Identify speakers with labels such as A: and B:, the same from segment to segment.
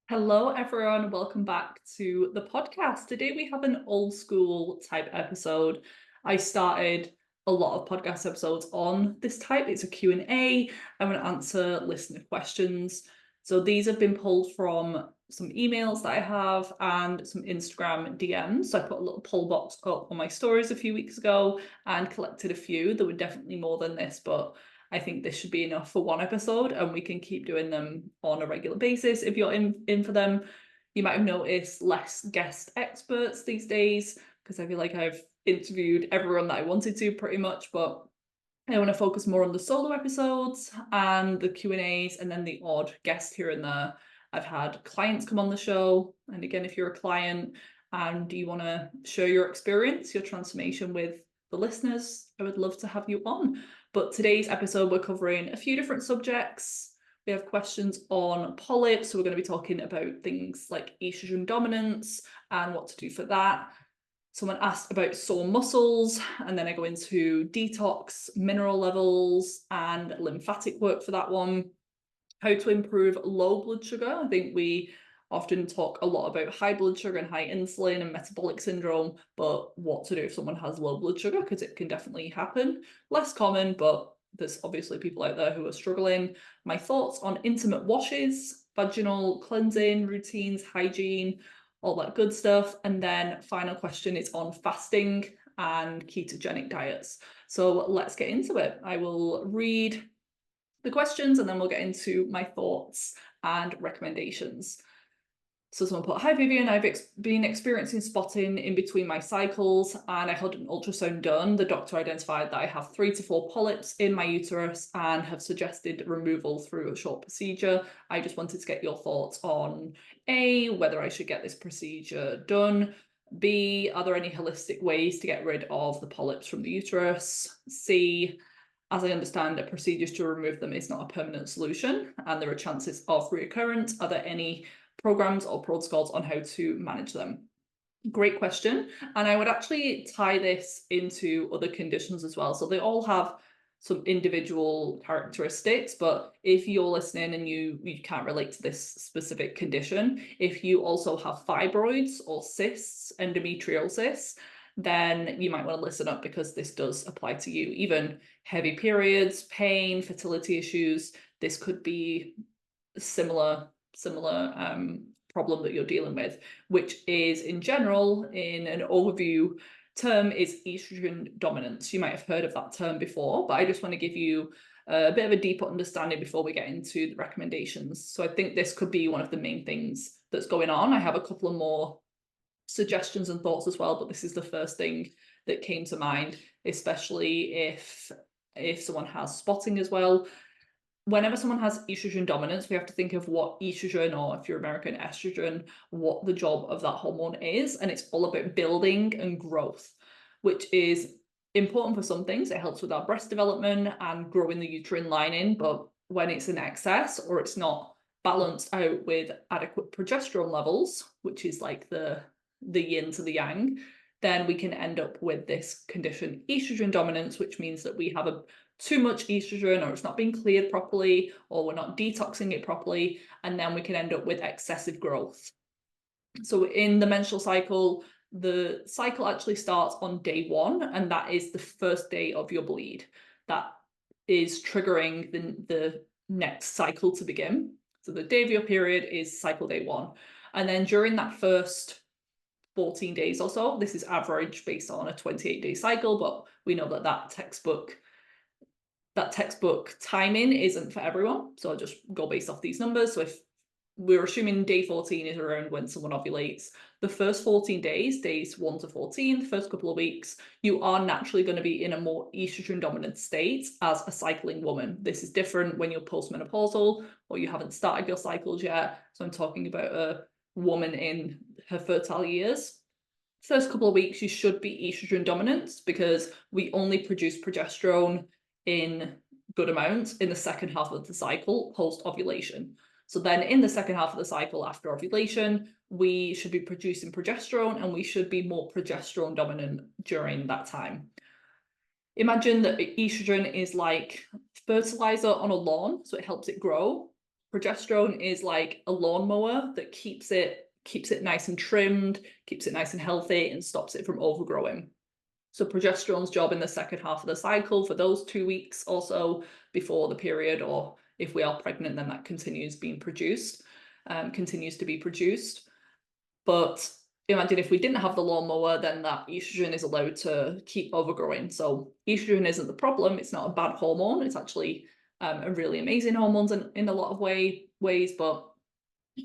A: Hello, everyone. Welcome back to the podcast. Today we have an old school type episode. I started a lot of podcast episodes on this type. It's a Q&A. I'm going to answer listener questions. So these have been pulled from some emails that I have and some Instagram DMs. So I put a little poll box up on my stories a few weeks ago and collected a few. There were definitely more than this, but I think this should be enough for one episode, and we can keep doing them on a regular basis. If you're in for them, you might have noticed less guest experts these days, because I feel like I've interviewed everyone that I wanted to pretty much, but I want to focus more on the solo episodes and the Q&As, and then the odd guest here and there. I've had clients come on the show, and again, if you're a client and you want to share your experience, your transformation with the listeners, I would love to have you on. But today's episode, we're covering a few different subjects. We have questions on polyps, so we're going to be talking about things like estrogen dominance and what to do for that. Someone asked about sore muscles, and then I go into detox, mineral levels, and lymphatic work for that one. How to improve low blood sugar. I think we often talk a lot about high blood sugar and high insulin and metabolic syndrome, but what to do if someone has low blood sugar, because it can definitely happen. Less common, but there's obviously people out there who are struggling. My thoughts on intimate washes, vaginal cleansing routines, hygiene, all that good stuff. And then final question is on fasting and ketogenic diets. So let's get into it. I will read the questions and then we'll get into my thoughts and recommendations. So someone put, hi Vivian, I've been experiencing spotting in between my cycles and I had an ultrasound done. The doctor identified that I have 3 to 4 polyps in my uterus and have suggested removal through a short procedure. I just wanted to get your thoughts on A, whether I should get this procedure done, B, are there any holistic ways to get rid of the polyps from the uterus, C, as I understand, a procedure to remove them is not a permanent solution and there are chances of reoccurrence. Are there any programs or protocols on how to manage them? Great question. And I would actually tie this into other conditions as well. So they all have some individual characteristics, but if you're listening and you can't relate to this specific condition, if you also have fibroids or cysts, endometriosis, then you might want to listen up because this does apply to you. Even heavy periods, pain, fertility issues, this could be similar problem that you're dealing with, which is in general, in an overview term, is estrogen dominance. You might have heard of that term before, but I just want to give you a bit of a deeper understanding before we get into the recommendations. So I think this could be one of the main things that's going on. I have a couple of more suggestions and thoughts as well, but this is the first thing that came to mind, especially if someone has spotting as well. Whenever someone has estrogen dominance, we have to think of what estrogen, or if you're American, estrogen, what the job of that hormone is. And it's all about building and growth, which is important for some things. It helps with our breast development and growing the uterine lining. But when it's in excess or it's not balanced out with adequate progesterone levels, which is like the yin to the yang, then we can end up with this condition, estrogen dominance, which means that we have too much estrogen, or it's not being cleared properly, or we're not detoxing it properly, and then we can end up with excessive growth. So in the menstrual cycle, the cycle actually starts on day 1, and that is the first day of your bleed. That is triggering the next cycle to begin. So the day of your period is cycle day 1. And then during that first 14 days or so, this is average based on a 28-day cycle, but we know that that textbook timing isn't for everyone. So I'll just go based off these numbers. So if we're assuming day 14 is around when someone ovulates, the first 14 days, days 1 to 14, the first couple of weeks, you are naturally going to be in a more estrogen dominant state as a cycling woman. This is different when you're postmenopausal or you haven't started your cycles yet. So I'm talking about a woman in her fertile years. First couple of weeks, you should be estrogen dominant because we only produce progesterone in good amounts in the second half of the cycle post ovulation. So then in the second half of the cycle after ovulation, we should be producing progesterone and we should be more progesterone dominant during that time. Imagine that estrogen is like fertilizer on a lawn, so it helps it grow. progesterone is like a lawnmower that keeps it nice and trimmed, keeps it nice and healthy, and stops it from overgrowing. So progesterone's job in the second half of the cycle, for those 2 weeks or so before the period, or if we are pregnant, then that continues to be produced. But imagine if we didn't have the lawnmower, then that estrogen is allowed to keep overgrowing. So estrogen isn't the problem. It's not a bad hormone. It's actually a really amazing hormone in a lot of ways. But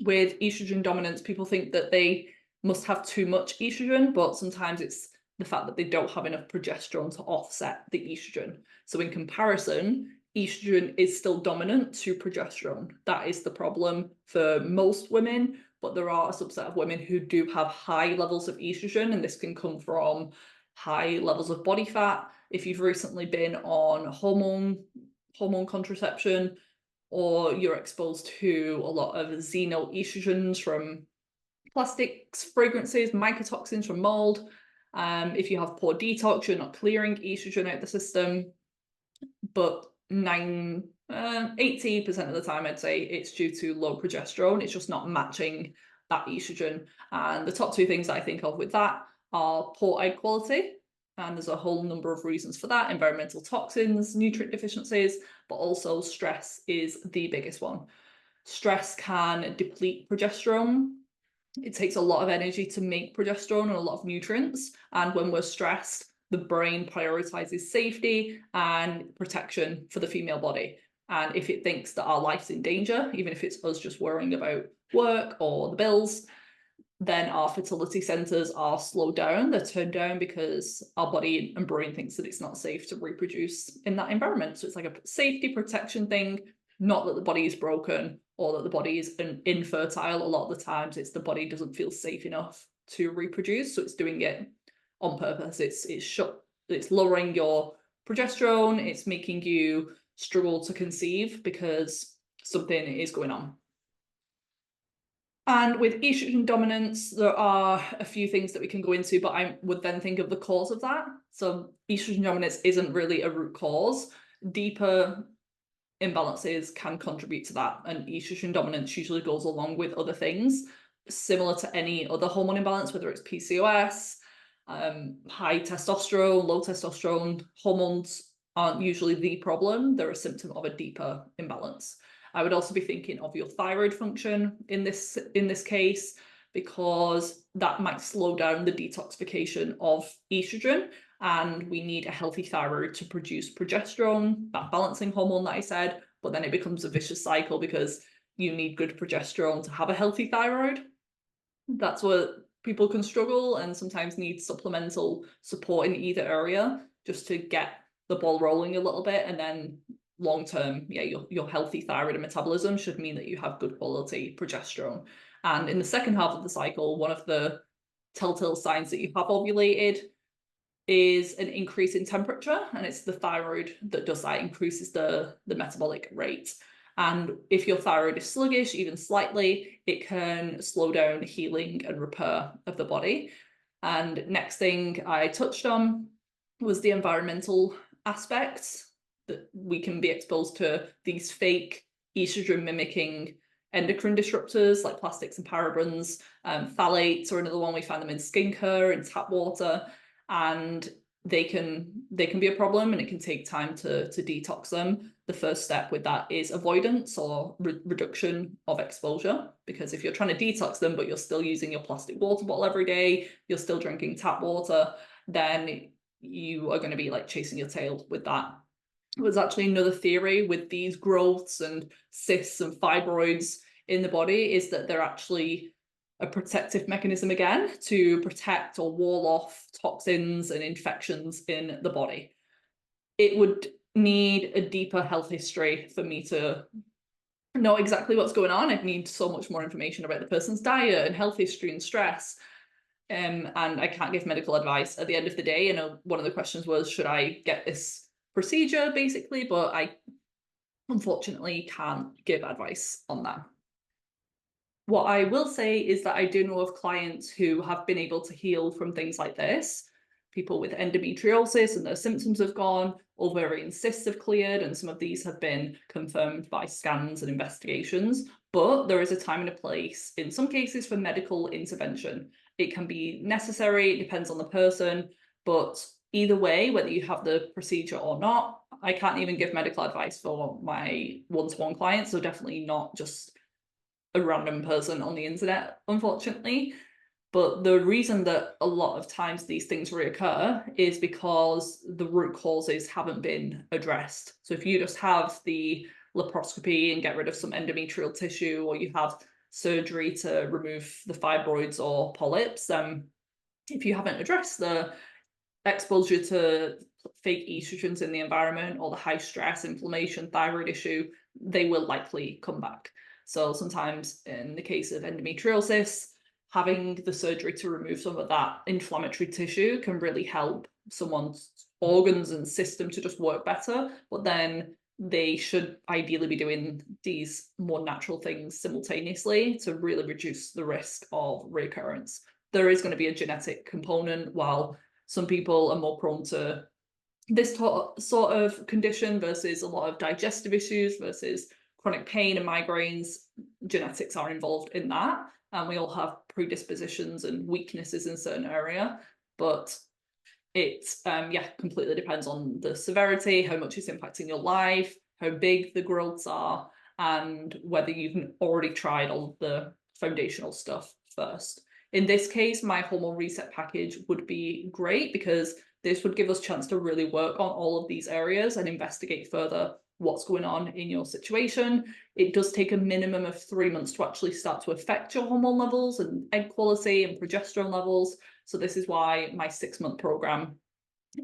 A: with estrogen dominance, people think that they must have too much estrogen, but sometimes it's the fact that they don't have enough progesterone to offset the estrogen. So in comparison, estrogen is still dominant to progesterone. That is the problem for most women, but there are a subset of women who do have high levels of estrogen, and this can come from high levels of body fat. If you've recently been on hormone contraception, or you're exposed to a lot of xenoestrogens from plastics, fragrances, mycotoxins from mold. If you have poor detox, you're not clearing estrogen out the system. But 80% of the time, I'd say it's due to low progesterone. It's just not matching that estrogen. And the top two things that I think of with that are poor egg quality. And there's a whole number of reasons for that: environmental toxins, nutrient deficiencies, but also stress is the biggest one. Stress can deplete progesterone. It takes a lot of energy to make progesterone and a lot of nutrients. And when we're stressed, the brain prioritizes safety and protection for the female body. And if it thinks that our life's in danger, even if it's us just worrying about work or the bills, then our fertility centers are slowed down, they're turned down, because our body and brain thinks that it's not safe to reproduce in that environment. So it's like a safety protection thing, not that the body is broken or that the body is infertile. A lot of the times it's the body doesn't feel safe enough to reproduce, so it's doing it on purpose. It's lowering your progesterone, it's making you struggle to conceive because something is going on. And with estrogen dominance, there are a few things that we can go into, but I would then think of the cause of that. So estrogen dominance isn't really a root cause. Deeper imbalances can contribute to that, and estrogen dominance usually goes along with other things, similar to any other hormone imbalance, whether it's PCOS, high testosterone, low testosterone. Hormones aren't usually the problem, they're a symptom of a deeper imbalance. I would also be thinking of your thyroid function in this case, because that might slow down the detoxification of estrogen, and we need a healthy thyroid to produce progesterone, that balancing hormone that I said. But then it becomes a vicious cycle, because you need good progesterone to have a healthy thyroid. That's where people can struggle and sometimes need supplemental support in either area just to get the ball rolling a little bit. And then long term, yeah, your healthy thyroid and metabolism should mean that you have good quality progesterone. And in the second half of the cycle, one of the telltale signs that you have ovulated is an increase in temperature, and it's the thyroid that does that, increases the metabolic rate. And if your thyroid is sluggish, even slightly, it can slow down healing and repair of the body. And next thing I touched on was the environmental aspects, that we can be exposed to these fake estrogen mimicking endocrine disruptors like plastics and parabens. Phthalates are another one. We find them in skincare and tap water, and they can be a problem, and it can take time to detox them. The first step with that is avoidance or reduction of exposure, because if you're trying to detox them but you're still using your plastic water bottle every day, you're still drinking tap water, then you are going to be like chasing your tail with that. There's actually another theory with these growths and cysts and fibroids in the body, is that they're actually a protective mechanism again to protect or wall off toxins and infections in the body. It would need a deeper health history for me to know exactly what's going on. I'd need so much more information about the person's diet and health history and stress. And I can't give medical advice at the end of the day. You know, one of the questions was, should I get this procedure, basically, but I unfortunately can't give advice on that. What I will say is that I do know of clients who have been able to heal from things like this. people with endometriosis and their symptoms have gone, ovarian cysts have cleared, and some of these have been confirmed by scans and investigations. But there is a time and a place in some cases for medical intervention. It can be necessary, it depends on the person, but either way, whether you have the procedure or not, I can't even give medical advice for my one-to-one clients, so definitely not just a random person on the internet, unfortunately. But the reason that a lot of times these things reoccur is because the root causes haven't been addressed. So if you just have the laparoscopy and get rid of some endometrial tissue, or you have surgery to remove the fibroids or polyps, if you haven't addressed the exposure to fake estrogens in the environment or the high stress, inflammation, thyroid issue, they will likely come back. So sometimes in the case of endometriosis, having the surgery to remove some of that inflammatory tissue can really help someone's organs and system to just work better. But then they should ideally be doing these more natural things simultaneously to really reduce the risk of recurrence. There is going to be a genetic component. While some people are more prone to this sort of condition versus a lot of digestive issues versus chronic pain and migraines, genetics are involved in that. And we all have predispositions and weaknesses in certain area, but it completely depends on the severity, how much it's impacting your life, how big the growths are, and whether you've already tried all the foundational stuff first. In this case, my hormone reset package would be great because this would give us a chance to really work on all of these areas and investigate further what's going on in your situation. It does take a minimum of 3 months to actually start to affect your hormone levels and egg quality and progesterone levels. So this is why my 6-month program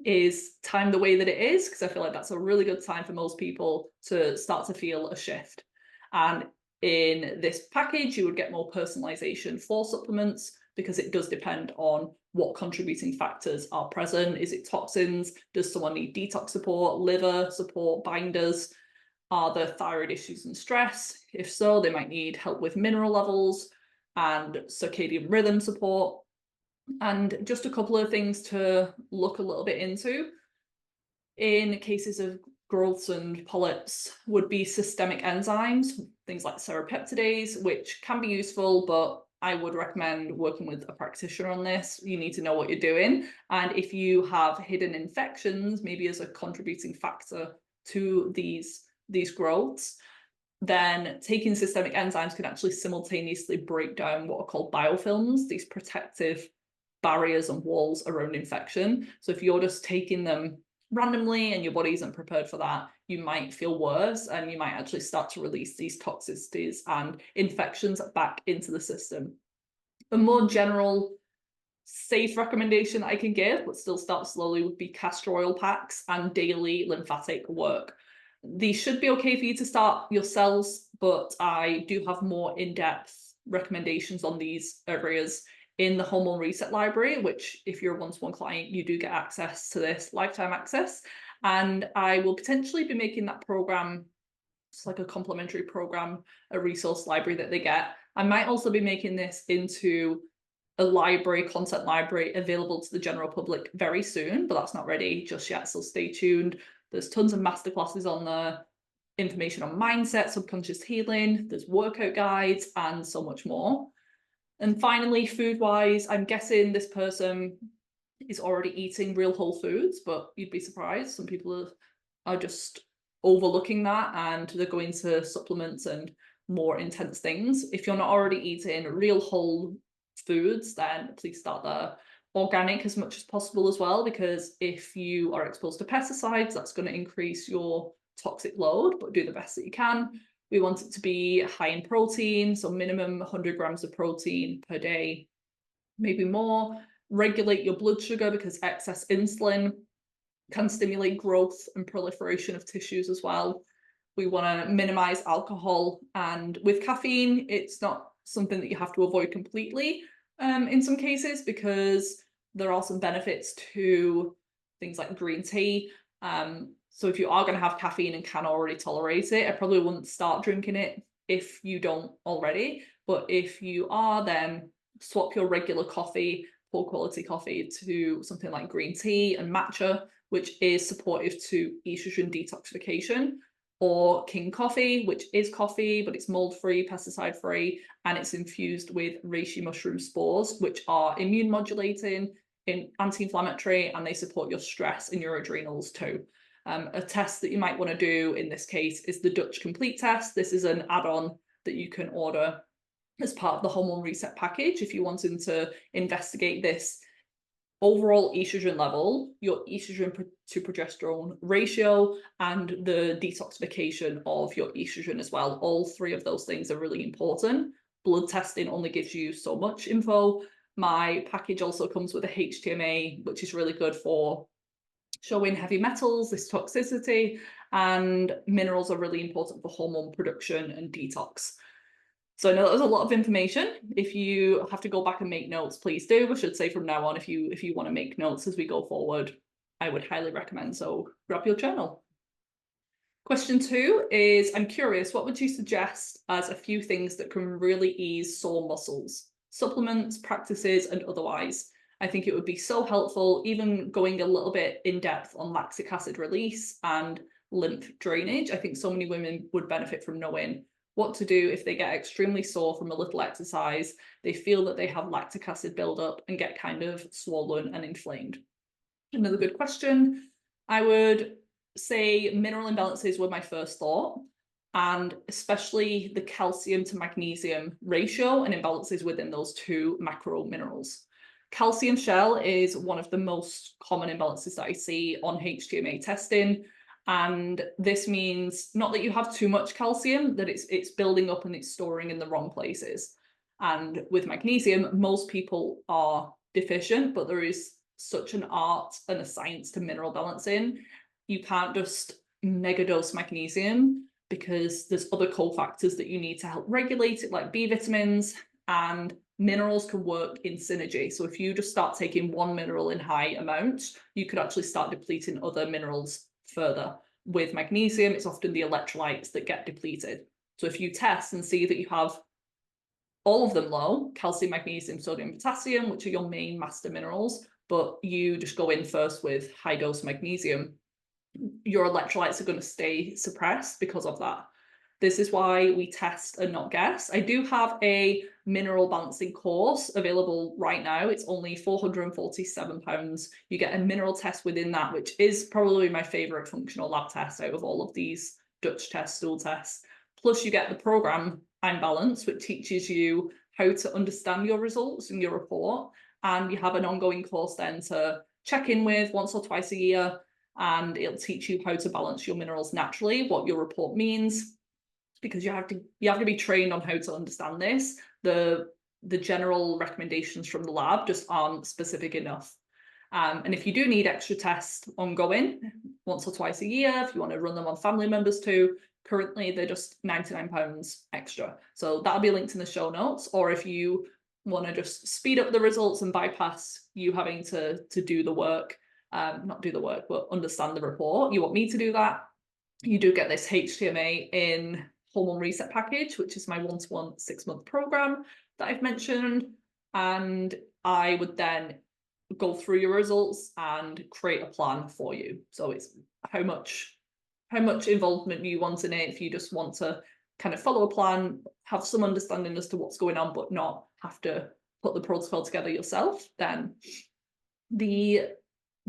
A: is timed the way that it is, because I feel like that's a really good time for most people to start to feel a shift. And in this package, you would get more personalization for supplements because it does depend on what contributing factors are present. Is it toxins? Does someone need detox support, liver support, binders? Are there thyroid issues and stress? If so, they might need help with mineral levels and circadian rhythm support. And just a couple of things to look a little bit into in cases of growths and polyps would be systemic enzymes, things like serrapeptidase, which can be useful, but I would recommend working with a practitioner on this. You need to know what you're doing. And if you have hidden infections, maybe as a contributing factor to these growths, then taking systemic enzymes can actually simultaneously break down what are called biofilms, these protective barriers and walls around infection. So if you're just taking them randomly and your body isn't prepared for that, you might feel worse and you might actually start to release these toxicities and infections back into the system. A more general safe recommendation I can give, but still start slowly, would be castor oil packs and daily lymphatic work. These should be okay for you to start yourselves, but I do have more in-depth recommendations on these areas in the Hormone Reset Library, which if you're a one-to-one client, you do get access to this, lifetime access. And I will potentially be making that program, it's like a complimentary program, a resource library that they get. I might also be making this into a library, content library available to the general public very soon, but that's not ready just yet, so stay tuned. There's tons of masterclasses on there, information on mindset, subconscious healing, there's workout guides, and so much more. And finally, food-wise, I'm guessing this person is already eating real whole foods, but you'd be surprised. Some people are just overlooking that and they're going to supplements and more intense things. If you're not already eating real whole foods, then please start there. Organic as much as possible as well, because if you are exposed to pesticides, that's going to increase your toxic load, but do the best that you can. We want it to be high in protein, so minimum 100 grams of protein per day, maybe more. Regulate your blood sugar because excess insulin can stimulate growth and proliferation of tissues as well. We want to minimize alcohol, and with caffeine, it's not something that you have to avoid completely in some cases, because there are some benefits to things like green tea. So if you are going to have caffeine and can already tolerate it, I probably wouldn't start drinking it if you don't already. But if you are, then swap your regular coffee poor quality coffee to something like green tea and matcha, which is supportive to estrogen detoxification, or king coffee, which is coffee, but it's mold-free, pesticide-free, and it's infused with reishi mushroom spores, which are immune modulating, anti-inflammatory, and they support your stress and your adrenals too. A test that you might want to do in this case is the Dutch Complete test. This is an add-on that you can order as part of the hormone reset package if you're wanting to investigate this overall estrogen level, your estrogen to progesterone ratio, and the detoxification of your estrogen as well. All three of those things are really important. Blood testing only gives you so much info. My package also comes with a HTMA, which is really good for showing heavy metals, this toxicity, and minerals are really important for hormone production and detox. So I know that was a lot of information. If you have to go back and make notes, please do. I should say from now on, if you want to make notes as we go forward, I would highly recommend. So grab your journal. Question 2 is, I'm curious, what would you suggest as a few things that can really ease sore muscles? Supplements, practices, and otherwise. I think it would be so helpful, even going a little bit in depth on lactic acid release and lymph drainage. I think so many women would benefit from knowing what to do if they get extremely sore from a little exercise, they feel that they have lactic acid buildup and get kind of swollen and inflamed. Another good question. I would say mineral imbalances were my first thought, and especially the calcium to magnesium ratio and imbalances within those two macro minerals. Calcium shell is one of the most common imbalances that I see on HTMA testing. And this means not that you have too much calcium, that it's building up and it's storing in the wrong places. And with magnesium, most people are deficient, but there is such an art and a science to mineral balancing. You can't just mega dose magnesium because there's other cofactors that you need to help regulate it, like B vitamins, and minerals can work in synergy. So if you just start taking one mineral in high amounts, you could actually start depleting other minerals further. With magnesium, it's often the electrolytes that get depleted. So if you test and see that you have all of them low, calcium, magnesium, sodium, potassium, which are your main master minerals, but you just go in first with high dose magnesium, your electrolytes are going to stay suppressed because of that. This is why we test and not guess. I do have a mineral balancing course available right now. It's only £447. You get a mineral test within that, which is probably my favorite functional lab test out of all of these Dutch tests, stool tests. Plus you get the program I'm Balanced, which teaches you how to understand your results and your report. And you have an ongoing course then to check in with once or twice a year, and it'll teach you how to balance your minerals naturally, what your report means, because you have to be trained on how to understand this. The general recommendations from the lab just aren't specific enough. And if you do need extra tests ongoing, once or twice a year, if you want to run them on family members too, currently they're just £99 extra. So that'll be linked in the show notes. Or if you want to just speed up the results and bypass you having to do the work, not do the work, but understand the report, you want me to do that, you do get this HTMA in Hormone Reset package, which is my one-to-one 6-month program that I've mentioned. And I would then go through your results and create a plan for you. So it's how much involvement you want in it. If you just want to kind of follow a plan, have some understanding as to what's going on, but not have to put the protocol together yourself, then the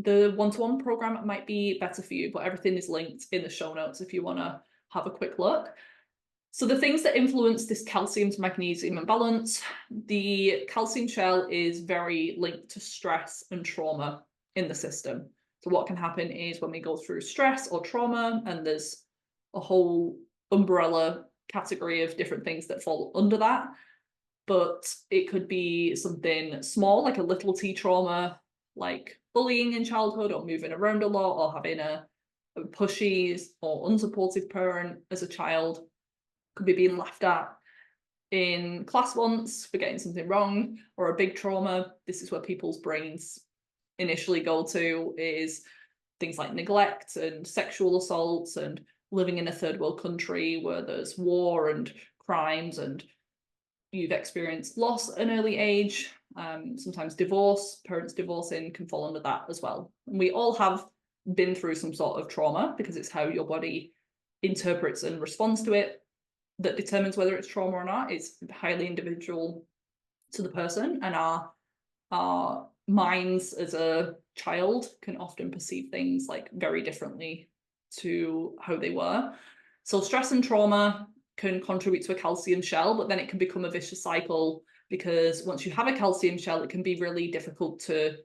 A: one-to-one program might be better for you. But everything is linked in the show notes if you want to have a quick look. So the things that influence this calcium to magnesium imbalance, the calcium shell is very linked to stress and trauma in the system. So what can happen is when we go through stress or trauma, and there's a whole umbrella category of different things that fall under that, but it could be something small, like a little t trauma, like bullying in childhood or moving around a lot or having a pushy or unsupportive parent as a child. Could be being laughed at in class once for getting something wrong, or a big trauma. This is where people's brains initially go to, is things like neglect and sexual assaults and living in a third world country where there's war and crimes and you've experienced loss at an early age. Sometimes divorce, parents divorcing can fall under that as well. And we all have been through some sort of trauma, because it's how your body interprets and responds to it that determines whether it's trauma or not. It's highly individual to the person, and our minds as a child can often perceive things like very differently to how they were. So stress and trauma can contribute to a calcium shell, but then it can become a vicious cycle, because once you have a calcium shell, it can be really difficult to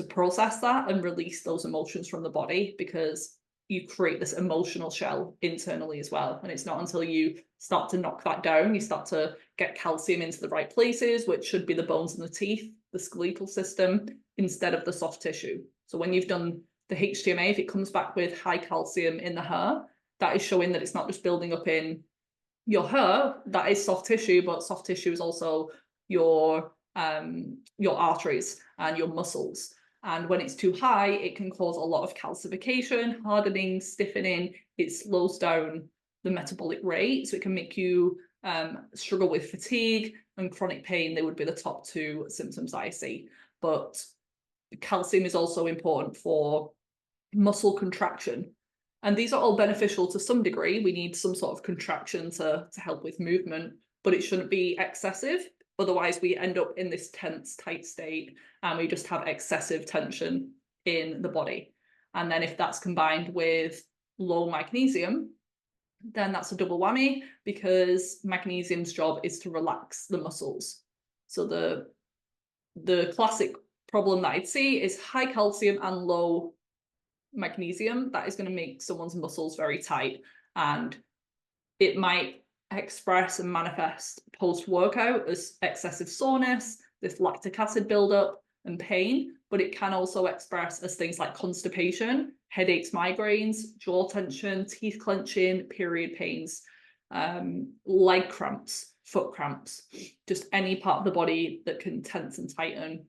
A: process that and release those emotions from the body, because you create this emotional shell internally as well. And it's not until you start to knock that down, you start to get calcium into the right places, which should be the bones and the teeth, the skeletal system, instead of the soft tissue. So when you've done the HTMA, if it comes back with high calcium in the hair, that is showing that it's not just building up in your hair, that is soft tissue, but soft tissue is also your arteries and your muscles. And when it's too high, it can cause a lot of calcification, hardening, stiffening. It slows down the metabolic rate, so it can make you struggle with fatigue and chronic pain. They would be the top two symptoms I see. But calcium is also important for muscle contraction. And these are all beneficial to some degree. We need some sort of contraction to help with movement, but it shouldn't be excessive. Otherwise, we end up in this tense, tight state, and we just have excessive tension in the body. And then if that's combined with low magnesium, then that's a double whammy, because magnesium's job is to relax the muscles. So the classic problem that I'd see is high calcium and low magnesium. That is going to make someone's muscles very tight, and it might express and manifest post-workout as excessive soreness, this lactic acid buildup and pain, but it can also express as things like constipation, headaches, migraines, jaw tension, teeth clenching, period pains, leg cramps, foot cramps, just any part of the body that can tense and tighten.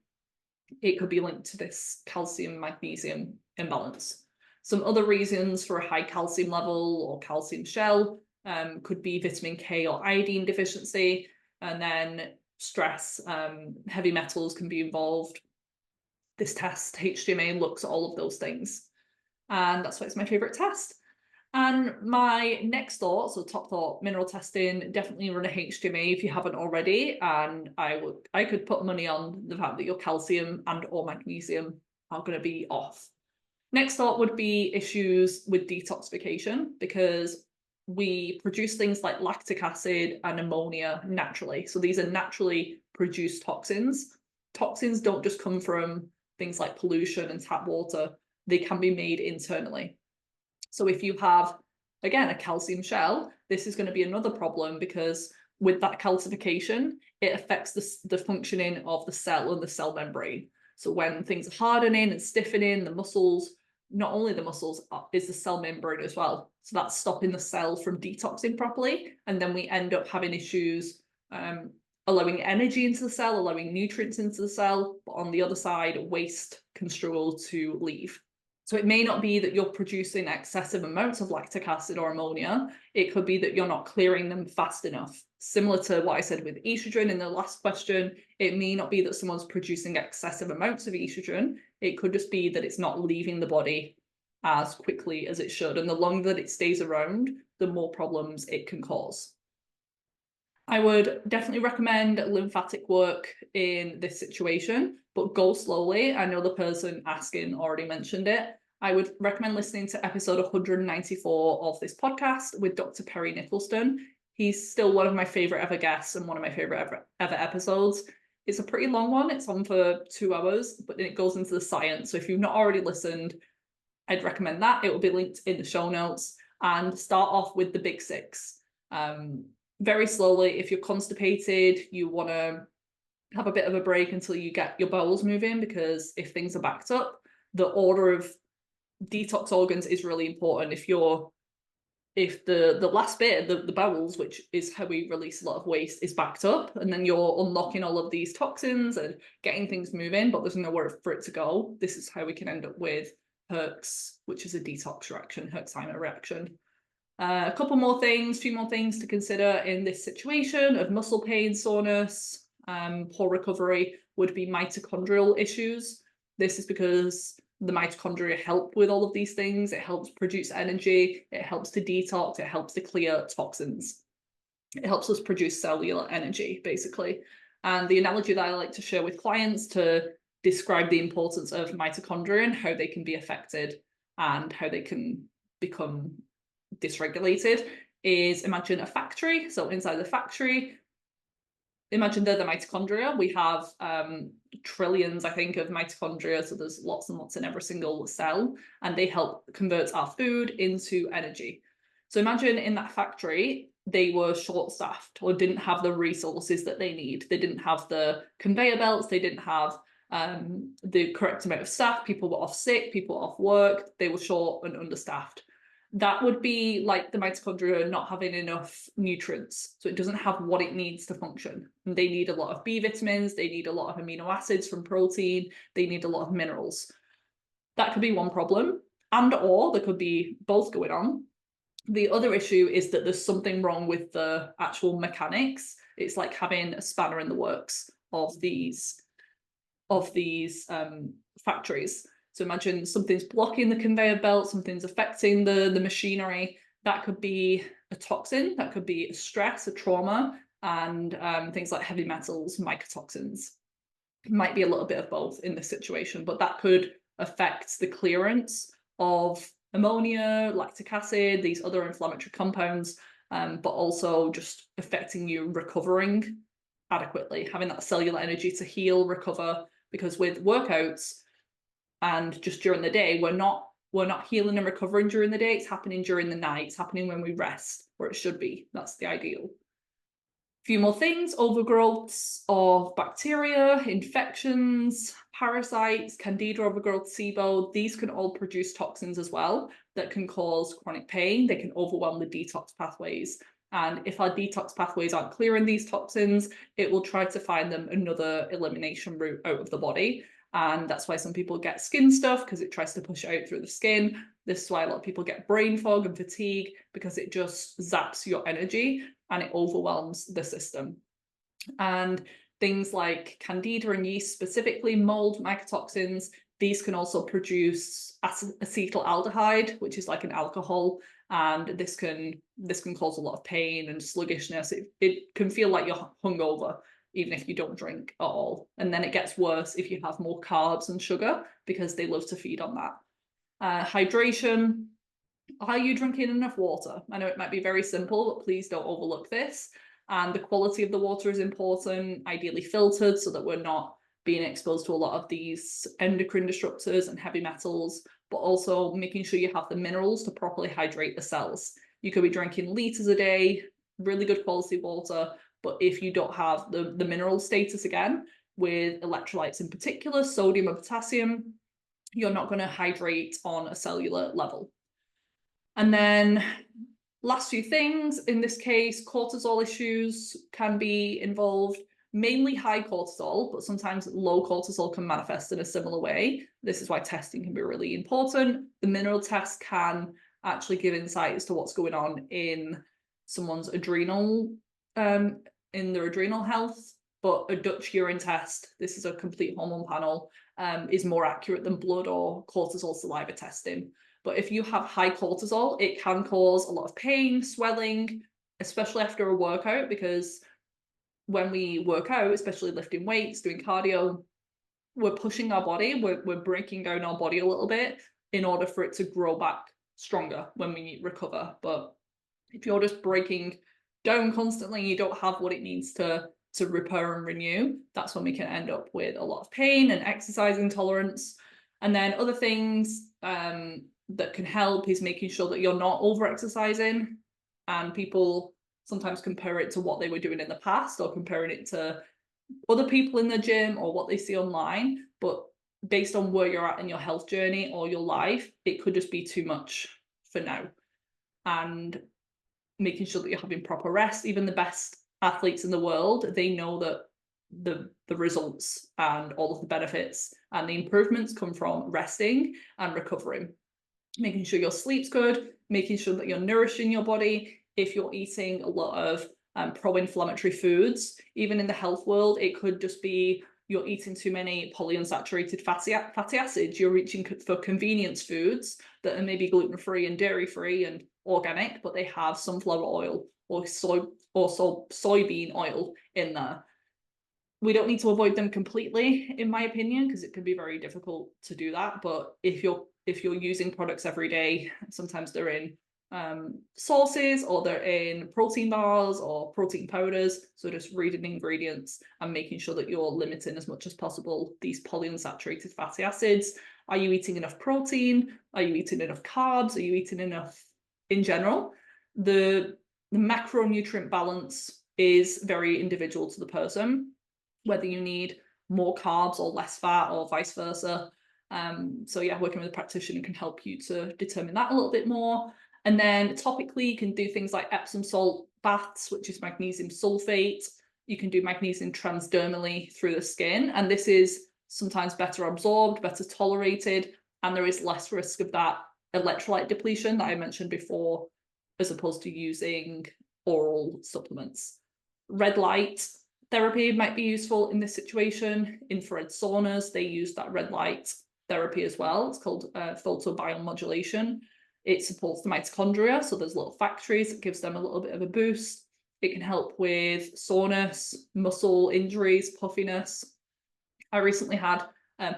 A: It could be linked to this calcium magnesium imbalance. Some other reasons for a high calcium level or calcium shell could be vitamin K or iodine deficiency, and then stress, heavy metals can be involved. This test, HTMA, looks at all of those things, and that's why it's my favorite test. And my next thought, so top thought, mineral testing, definitely run a HTMA if you haven't already, and I could put money on the fact that your calcium and or magnesium are going to be off. Next thought would be issues with detoxification, because we produce things like lactic acid and ammonia naturally. So these are naturally produced toxins. Toxins don't just come from things like pollution and tap water. They can be made internally. So if you have, again, a calcium shell, this is going to be another problem, because with that calcification, it affects the functioning of the cell and the cell membrane. So when things are hardening and stiffening, the muscles, not only the muscles, is the cell membrane as well. So that's stopping the cell from detoxing properly. And then we end up having issues allowing energy into the cell, allowing nutrients into the cell. But on the other side, waste can struggle to leave. So it may not be that you're producing excessive amounts of lactic acid or ammonia. It could be that you're not clearing them fast enough. Similar to what I said with estrogen in the last question, it may not be that someone's producing excessive amounts of estrogen. It could just be that it's not leaving the body as quickly as it should. And the longer that it stays around, the more problems it can cause. I would definitely recommend lymphatic work in this situation, but go slowly. I know the person asking already mentioned it. I would recommend listening to episode 194 of this podcast with Dr. Perry Nicholston. He's still one of my favorite ever guests and one of my favorite ever episodes. It's a pretty long one. It's on for 2 hours, but then it goes into the science. So if you've not already listened, I'd recommend that. It will be linked in the show notes. And start off with the big 6. Very slowly. If you're constipated, you want to have a bit of a break until you get your bowels moving, because if things are backed up, the order of detox organs is really important. If the last bit, the bowels, which is how we release a lot of waste, is backed up, and then you're unlocking all of these toxins and getting things moving, but there's nowhere for it to go, this is how we can end up with Herx, which is a detox reaction, Herxheimer reaction. A few more things to consider in this situation of muscle pain, soreness, poor recovery would be mitochondrial issues. This is because the mitochondria help with all of these things. It helps produce energy, it helps to detox, it helps to clear toxins. It helps us produce cellular energy, basically. And the analogy that I like to share with clients to describe the importance of mitochondria and how they can be affected and how they can become dysregulated is, imagine a factory. So inside the factory, imagine they're the mitochondria. We have trillions, I think, of mitochondria. So there's lots and lots in every single cell, and they help convert our food into energy. So imagine in that factory, they were short-staffed or didn't have the resources that they need. They didn't have the conveyor belts. They didn't have the correct amount of staff. People were off sick. People were off work. They were short and understaffed. That would be like the mitochondria not having enough nutrients. So it doesn't have what it needs to function. And they need a lot of B vitamins. They need a lot of amino acids from protein. They need a lot of minerals. That could be one problem. And or there could be both going on. The other issue is that there's something wrong with the actual mechanics. It's like having a spanner in the works of these factories. So imagine something's blocking the conveyor belt, something's affecting the machinery. That could be a toxin, that could be a stress, a trauma, and things like heavy metals, mycotoxins. It might be a little bit of both in this situation, but that could affect the clearance of ammonia, lactic acid, these other inflammatory compounds, but also just affecting you recovering adequately, having that cellular energy to heal, recover, because with workouts and just during the day, we're not healing and recovering during the day. It's happening during the night. It's happening when we rest, where it should be. That's the ideal. Few more things: overgrowths of bacteria, infections, parasites, candida overgrowth, SIBO. These can all produce toxins as well that can cause chronic pain. They can overwhelm the detox pathways. And if our detox pathways aren't clearing these toxins, it will try to find them another elimination route out of the body. And that's why some people get skin stuff, because it tries to push it out through the skin. This is why a lot of people get brain fog and fatigue, because it just zaps your energy and it overwhelms the system. And things like candida and yeast, specifically mold mycotoxins, these can also produce acetaldehyde, which is like an alcohol, and this can cause a lot of pain and sluggishness. It can feel like you're hungover even if you don't drink at all. And then it gets worse if you have more carbs and sugar, because they love to feed on that. Hydration. Are you drinking enough water? I know it might be very simple, but please don't overlook this. And the quality of the water is important, ideally filtered, so that we're not being exposed to a lot of these endocrine disruptors and heavy metals, but also making sure you have the minerals to properly hydrate the cells. You could be drinking liters a day, really good quality water, but if you don't have the mineral status, again, with electrolytes in particular, sodium and potassium, you're not going to hydrate on a cellular level. And then last few things, in this case, cortisol issues can be involved, mainly high cortisol, but sometimes low cortisol can manifest in a similar way. This is why testing can be really important. The mineral test can actually give insight as to what's going on in someone's adrenal, in their adrenal health, but a Dutch urine test, this is a complete hormone panel, is more accurate than blood or cortisol saliva testing. But if you have high cortisol, it can cause a lot of pain, swelling, especially after a workout, because when we work out, especially lifting weights, doing cardio, we're pushing our body, we're breaking down our body a little bit in order for it to grow back stronger when we recover. But if you're just breaking down constantly, you don't have what it needs to repair and renew, that's when we can end up with a lot of pain and exercise intolerance. And then other things that can help is making sure that you're not over exercising. And people sometimes compare it to what they were doing in the past, or comparing it to other people in the gym or what they see online. But based on where you're at in your health journey or your life, it could just be too much for now. And making sure that you're having proper rest. Even the best athletes in the world, they know that the results and all of the benefits and the improvements come from resting and recovering. Making sure your sleep's good, making sure that you're nourishing your body. If you're eating a lot of pro-inflammatory foods. Even in the health world, it could just be you're eating too many polyunsaturated fatty acids. You're reaching for convenience foods that are maybe gluten-free and dairy-free and organic, but they have sunflower oil or soybean oil in there. We don't need to avoid them completely, in my opinion, because it can be very difficult to do that. But if you're using products every day, sometimes they're in sauces, or they're in protein bars or protein powders. So just reading the ingredients and making sure that you're limiting as much as possible these polyunsaturated fatty acids. Are you eating enough protein? Are you eating enough carbs? Are you eating enough in general? The macronutrient balance is very individual to the person, whether you need more carbs or less fat or vice versa. So yeah, working with a practitioner can help you to determine that a little bit more. And then topically, you can do things like Epsom salt baths, which is magnesium sulfate. You can do magnesium transdermally through the skin. And this is sometimes better absorbed, better tolerated, and there is less risk of that electrolyte depletion that I mentioned before, as opposed to using oral supplements. Red light therapy might be useful in this situation. Infrared saunas, they use that red light therapy as well. It's called photobiomodulation. It supports the mitochondria, so there's little factories. It gives them a little bit of a boost. It can help with soreness, muscle injuries, puffiness. I recently had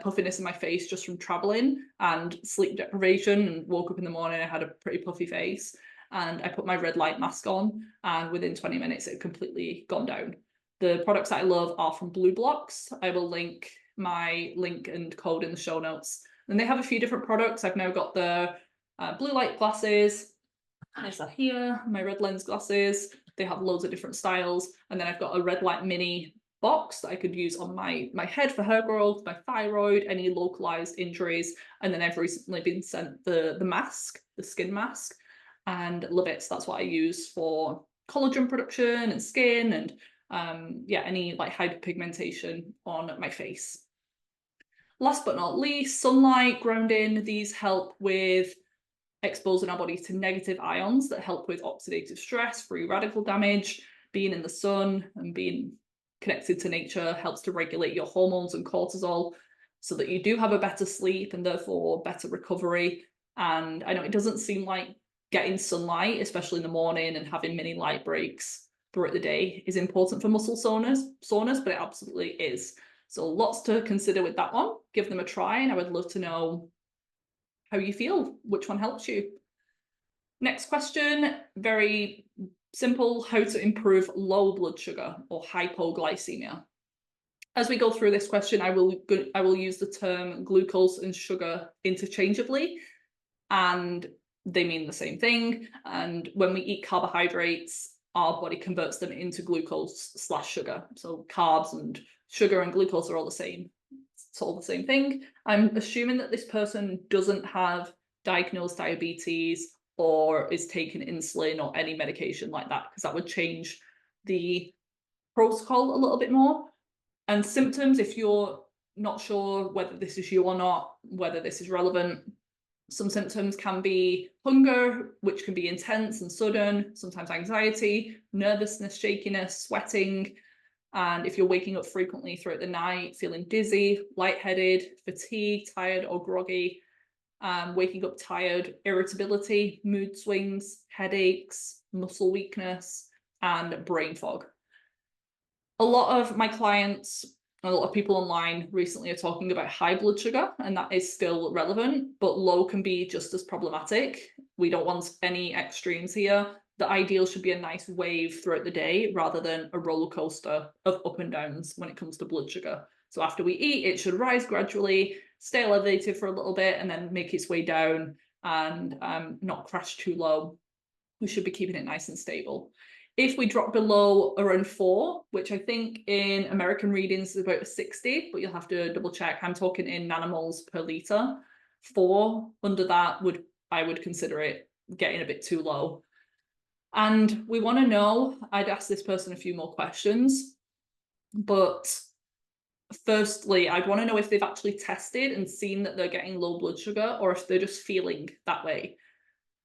A: puffiness in my face just from traveling and sleep deprivation, and woke up in the morning, I had a pretty puffy face, and I put my red light mask on, and within 20 minutes it had completely gone down. The products that I love are from Blue Blocks. I will link my link and code in the show notes. And they have a few different products. I've now got the blue light glasses. There's that here, my red lens glasses. They have loads of different styles. And then I've got a red light mini box that I could use on my head for hair growth, my thyroid, any localized injuries. And then I've recently been sent the mask, the skin mask, and love it. So that's what I use for collagen production and skin, and yeah, any like hyperpigmentation on my face. Last but not least, sunlight, grounding. These help with exposing our body to negative ions that help with oxidative stress, free radical damage. Being in the sun and being connected to nature helps to regulate your hormones and cortisol, so that you do have a better sleep and therefore better recovery. And I know it doesn't seem like getting sunlight, especially in the morning, and having mini light breaks throughout the day is important for muscle soreness, but it absolutely is. So lots to consider with that one. Give them a try, and I would love to know how you feel, which one helps you. Next question, very simple: how to improve low blood sugar or hypoglycemia. As we go through this question, I will use the term glucose and sugar interchangeably, and they mean the same thing. And when we eat carbohydrates, our body converts them into glucose/sugar. So carbs and sugar and glucose are all the same. It's all the same thing. I'm assuming that this person doesn't have diagnosed diabetes or is taking insulin or any medication like that, because that would change the protocol a little bit more. And symptoms, if you're not sure whether this is you or not, whether this is relevant, some symptoms can be hunger, which can be intense and sudden, sometimes anxiety, nervousness, shakiness, sweating. And if you're waking up frequently throughout the night, feeling dizzy, lightheaded, fatigued, tired or groggy, waking up tired, irritability, mood swings, headaches, muscle weakness, and brain fog. A lot of my clients, a lot of people online recently are talking about high blood sugar, and that is still relevant, but low can be just as problematic. We don't want any extremes here. The ideal should be a nice wave throughout the day rather than a roller coaster of up and downs when it comes to blood sugar. So after we eat, it should rise gradually, stay elevated for a little bit, and then make its way down and not crash too low. We should be keeping it nice and stable. If we drop below around 4, which I think in American readings is about 60, but you'll have to double check. I'm talking in nanomoles per litre. 4 under that I would consider it getting a bit too low. And we want to know, I'd ask this person a few more questions, but firstly, I'd want to know if they've actually tested and seen that they're getting low blood sugar, or if they're just feeling that way.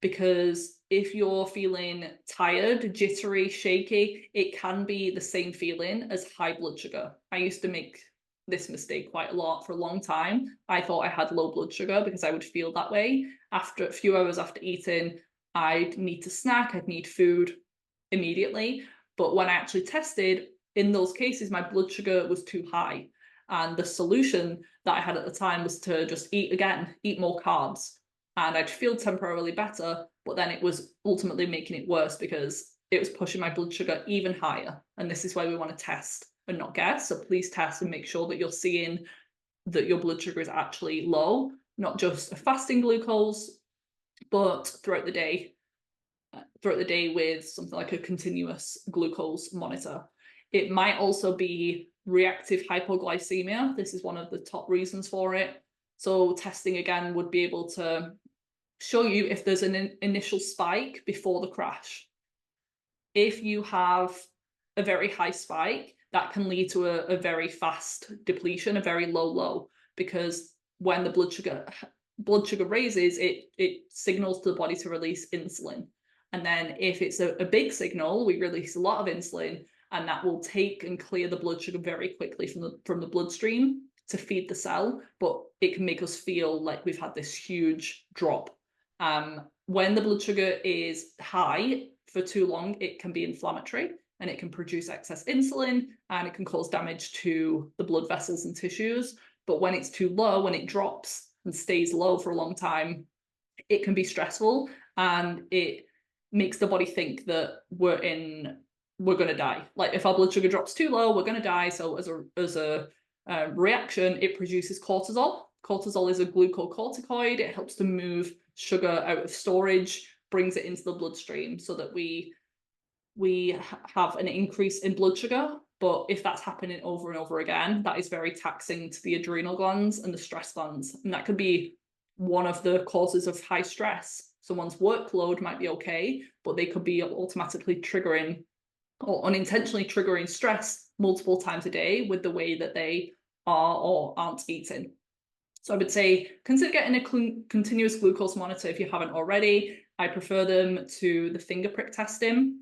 A: Because if you're feeling tired, jittery, shaky, it can be the same feeling as high blood sugar. I used to make this mistake quite a lot for a long time. I thought I had low blood sugar because I would feel that way. After a few hours after eating, I'd need to snack, I'd need food immediately. But when I actually tested, in those cases, my blood sugar was too high. And the solution that I had at the time was to just eat again, eat more carbs. And I'd feel temporarily better, but then it was ultimately making it worse because it was pushing my blood sugar even higher. And this is why we want to test and not guess. So please test and make sure that you're seeing that your blood sugar is actually low, not just a fasting glucose, but throughout the day with something like a continuous glucose monitor. It might also be reactive hypoglycemia. This is one of the top reasons for it. So testing again would be able to show you if there's an initial spike before the crash. If you have a very high spike, that can lead to a very fast depletion, a very low, because when the blood sugar raises, it signals to the body to release insulin. And then if it's a big signal, we release a lot of insulin, and that will take and clear the blood sugar very quickly from the bloodstream to feed the cell, but it can make us feel like we've had this huge drop. When the blood sugar is high for too long, it can be inflammatory and it can produce excess insulin and it can cause damage to the blood vessels and tissues. But when it's too low, when it drops and stays low for a long time, it can be stressful and it makes the body think that we're going to die. Like if our blood sugar drops too low, we're going to die. So as a reaction, it produces cortisol. Cortisol is a glucocorticoid. It helps to move sugar out of storage, brings it into the bloodstream so that we have an increase in blood sugar. But if that's happening over and over again, that is very taxing to the adrenal glands and the stress glands. And that could be one of the causes of high stress. Someone's workload might be okay, but they could be automatically triggering or unintentionally triggering stress multiple times a day with the way that they are or aren't eating. So I would say consider getting a continuous glucose monitor if you haven't already. I prefer them to the finger prick testing.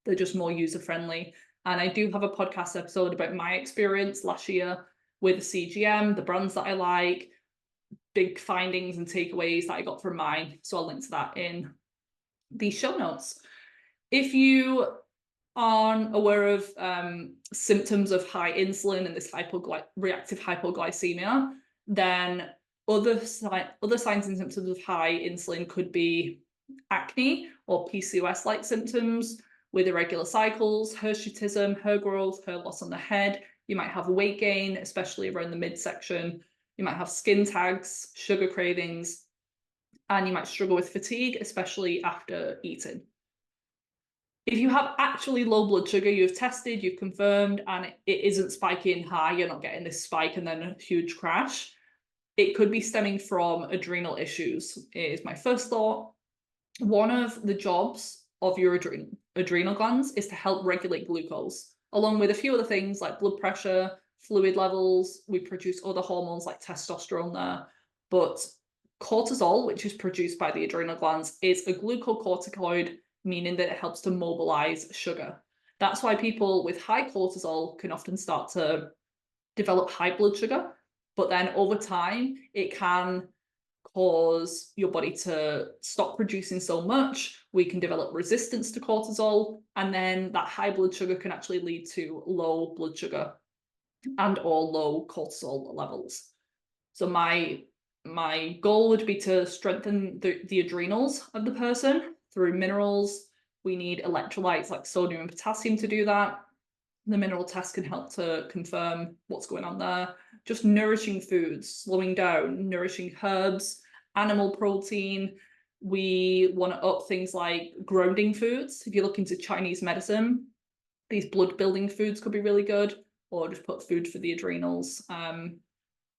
A: They're just more user-friendly. And I do have a podcast episode about my experience last year with CGM, the brands that I like, big findings and takeaways that I got from mine. So I'll link to that in the show notes. If you aren't aware of symptoms of high insulin and this reactive hypoglycemia, then other signs and symptoms of high insulin could be acne or PCOS-like symptoms with irregular cycles, hirsutism, hair growth, hair loss on the head. You might have weight gain, especially around the midsection. You might have skin tags, sugar cravings, and you might struggle with fatigue, especially after eating. If you have actually low blood sugar, you've tested, you've confirmed, and it isn't spiking high, you're not getting this spike and then a huge crash, it could be stemming from adrenal issues, is my first thought. One of the jobs of your adrenal glands is to help regulate glucose, along with a few other things like blood pressure, fluid levels. We produce other hormones like testosterone there. But cortisol, which is produced by the adrenal glands, is a glucocorticoid, meaning that it helps to mobilize sugar. That's why people with high cortisol can often start to develop high blood sugar, but then over time, it can cause your body to stop producing so much. We can develop resistance to cortisol, and then that high blood sugar can actually lead to low blood sugar and or low cortisol levels. So my goal would be to strengthen the adrenals of the person through minerals. We need electrolytes like sodium and potassium to do that. The mineral test can help to confirm what's going on there. Just nourishing foods, slowing down, nourishing herbs, animal protein. We want to up things like grounding foods. If you look into Chinese medicine, these blood building foods could be really good, or just put food for the adrenals.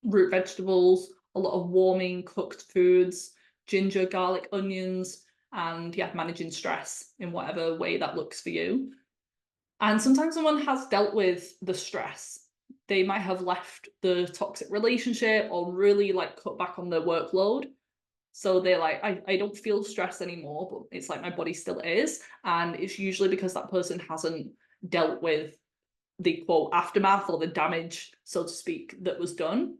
A: Root vegetables, a lot of warming cooked foods, ginger, garlic, onions, and yeah, managing stress in whatever way that looks for you. And sometimes someone has dealt with the stress. They might have left the toxic relationship or really like cut back on their workload. So they're like, I don't feel stressed anymore, but it's like my body still is. And it's usually because that person hasn't dealt with the quote aftermath or the damage, so to speak, that was done.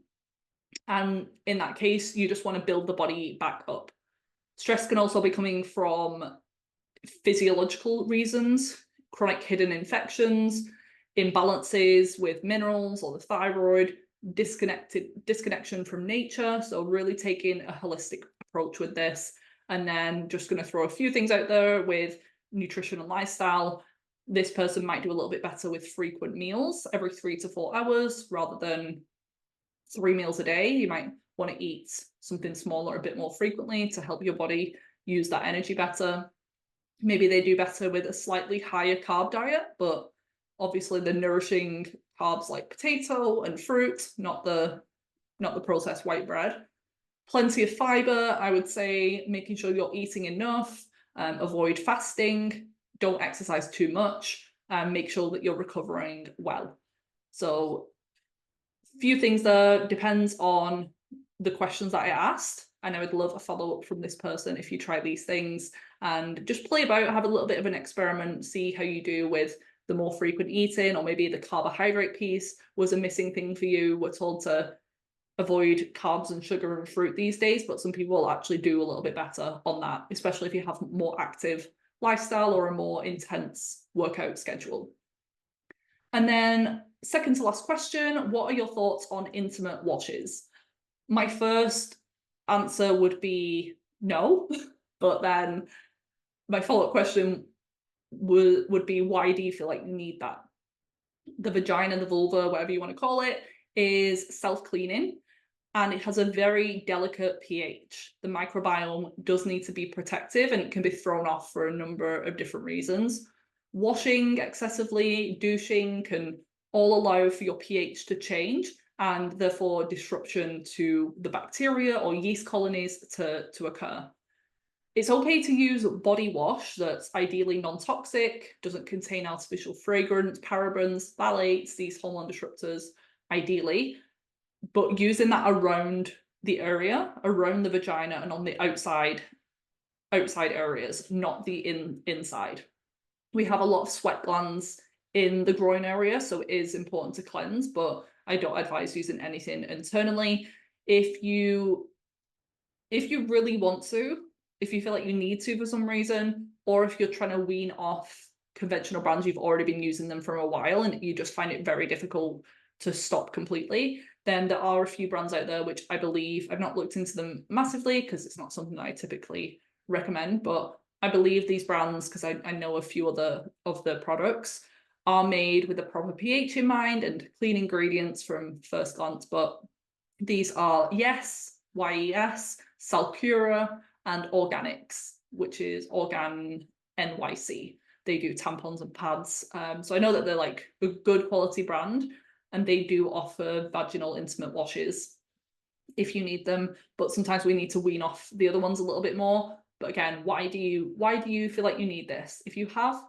A: And in that case, you just want to build the body back up. Stress can also be coming from physiological reasons, chronic hidden infections, imbalances with minerals or the thyroid, disconnection from nature. So really taking a holistic approach with this. And then just going to throw a few things out there with nutrition and lifestyle. This person might do a little bit better with frequent meals every 3 to 4 hours rather than 3 meals a day. You might want to eat something smaller a bit more frequently to help your body use that energy better. Maybe they do better with a slightly higher carb diet, but obviously the nourishing carbs like potato and fruit, not the processed white bread. Plenty of fiber, I would say, making sure you're eating enough, avoid fasting, don't exercise too much, and make sure that you're recovering well. So a few things there, depends on the questions that I asked. And I would love a follow-up from this person if you try these things and just play about, have a little bit of an experiment, see how you do with the more frequent eating, or maybe the carbohydrate piece was a missing thing for you. We're told to avoid carbs and sugar and fruit these days, but some people actually do a little bit better on that, especially if you have more active lifestyle or a more intense workout schedule. And then second to last question, what are your thoughts on intimate washes? My first answer would be no, but then my follow-up question would be, why do you feel like you need that? The vagina, the vulva, whatever you want to call it, is self-cleaning and it has a very delicate pH. The microbiome does need to be protective and it can be thrown off for a number of different reasons. Washing excessively, douching can all allow for your pH to change and therefore disruption to the bacteria or yeast colonies to occur. It's okay to use body wash that's ideally non-toxic, doesn't contain artificial fragrance, parabens, phthalates, these hormone disruptors, ideally, but using that around the area, around the vagina and on the outside areas, not the inside. We have a lot of sweat glands in the groin area, so it is important to cleanse, but I don't advise using anything internally. If you really want to, if you feel like you need to for some reason, or if you're trying to wean off conventional brands, you've already been using them for a while and you just find it very difficult to stop completely, then there are a few brands out there which I believe, I've not looked into them massively because it's not something that I typically recommend, but I believe these brands, because I know a few other of the products, are made with a proper pH in mind and clean ingredients from first glance. But these are YES, YES, Salcura, and Organics, which is Organ NYC. They do tampons and pads. So I know that they're like a good quality brand and they do offer vaginal intimate washes if you need them, but sometimes we need to wean off the other ones a little bit more. But again, why do you feel like you need this? If you have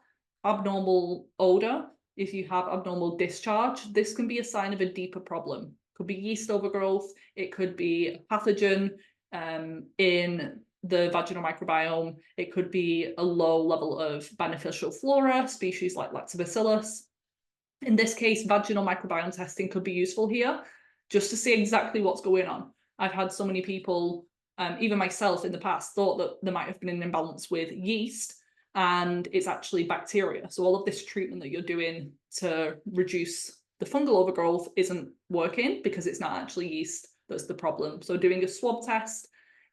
A: abnormal odor, if you have abnormal discharge, this can be a sign of a deeper problem. It could be yeast overgrowth, it could be a pathogen in the vaginal microbiome, it could be a low level of beneficial flora, species like lactobacillus. In this case, vaginal microbiome testing could be useful here, just to see exactly what's going on. I've had so many people, even myself in the past, thought that there might have been an imbalance with yeast, and it's actually bacteria. So all of this treatment that you're doing to reduce the fungal overgrowth isn't working because it's not actually yeast that's the problem. So doing a swab test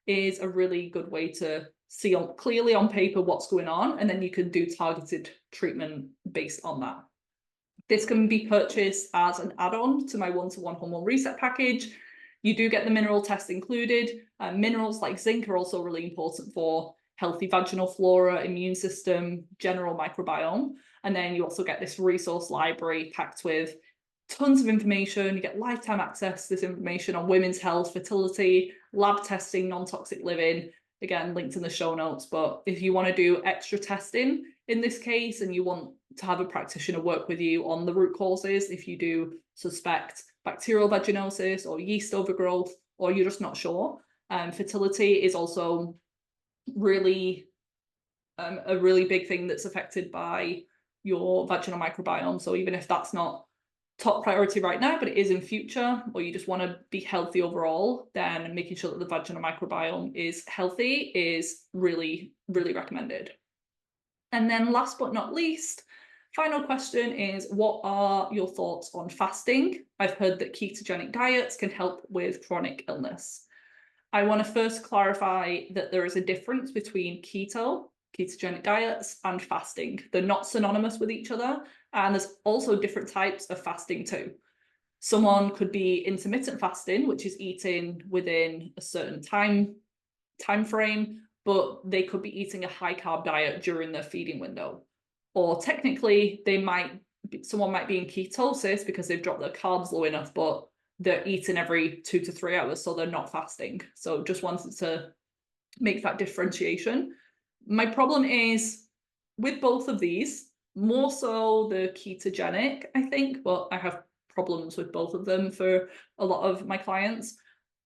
A: is a really good way to see clearly on paper what's going on, and then you can do targeted treatment based on that. This can be purchased as an add-on to my one-to-one hormone reset package. You do get the mineral test included. Minerals like zinc are also really important for healthy vaginal flora, immune system, general microbiome. And then you also get this resource library packed with tons of information. You get lifetime access to this information on women's health, fertility, lab testing, non-toxic living. Again, linked in the show notes. But if you want to do extra testing in this case and you want to have a practitioner work with you on the root causes, if you do suspect bacterial vaginosis or yeast overgrowth, or you're just not sure, Fertility is also really a really big thing that's affected by your vaginal microbiome. So even if that's not top priority right now, but it is in future, or you just want to be healthy overall, then making sure that the vaginal microbiome is healthy is really, really recommended. And then last but not least, final question is, what are your thoughts on fasting? I've heard that ketogenic diets can help with chronic illness. I want to first clarify that there is a difference between ketogenic diets, and fasting. They're not synonymous with each other, and there's also different types of fasting too. Someone could be intermittent fasting, which is eating within a certain time frame, but they could be eating a high carb diet during their feeding window. Or technically, someone might be in ketosis because they've dropped their carbs low enough, but they're eating every 2 to 3 hours, so they're not fasting. So just wanted to make that differentiation. My problem is with both of these, more so the ketogenic, I think, but I have problems with both of them for a lot of my clients.